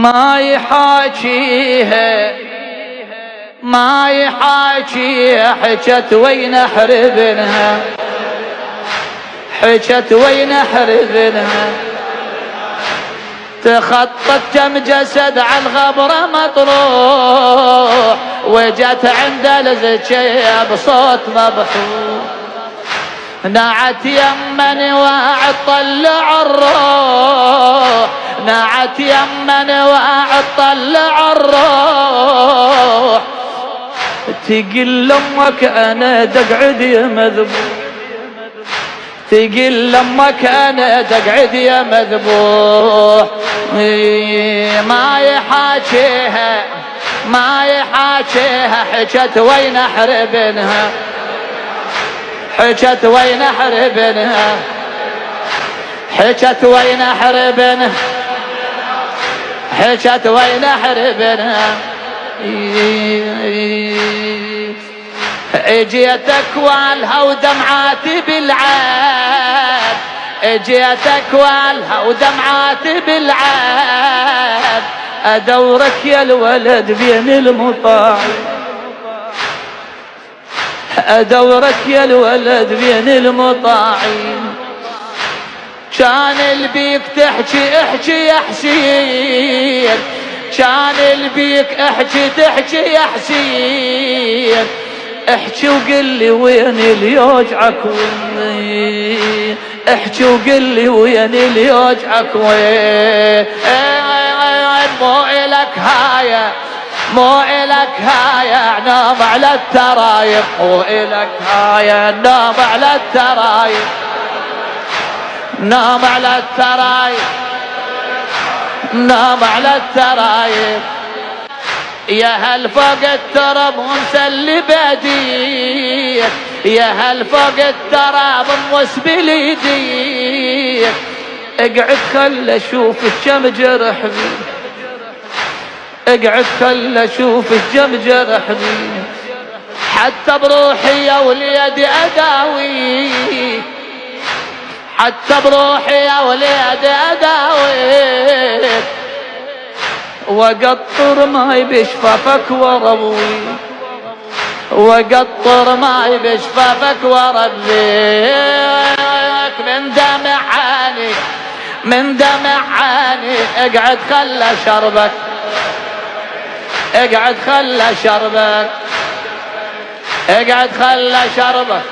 ما يحاكيها ما يحاكيها، حجت وين احربنها، حجت وين احربنها. تخطت كم جسد على الغبرة مطروح، وجت عند الزكية بصوت مبحوح. نعت يمن واعد طلع الروح، نعت يمن واعد طلع الروح. تقل امك انا تقعد يا مذبوح، تقل امك انا تقعد يا مذبوح. ما يحاكيها ما يحاكيها، حجت وين احربنها، حجت وين احربنها، حجت وين احربنها، حجت وين احربنها. اجيتك والها ودمعاتي بالعاب، اجيتك والها ودمعاتي بالعاب. ادورك يا الولد بين المطاعم، ادورك يا الولد بين المطاعم. كان البيك تحكي احكي يا حسين، كان البيك احكي تحكي يا حسين. احكي وقل لي وين اللي يوجعك وين، احكي وقل لي وين اللي يوجعك وين. مو الك هاية مو الك هاية نام على الترايب، مو الك هاية نام على الترايب، نام على الترايب، نام على الترايب. يا هل فوق التراب ومسلي بديك، يا هل فوق التراب موسبل يديك. اقعد خل اشوف الشم جرح بي، اقعد خل اشوف الشم جرح بي. حتى بروحي يا وليدي اداوي، حتى بروحي يا وليدي اداوي. وقطر ماي بشفافك وروي، وقطر ماي بشفافك وربيك. من دمع عاني من دمع عاني، اقعد خلى شربك، اقعد خلى شربك، اقعد خلى شربك،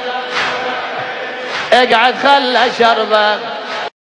اقعد خلى شربك.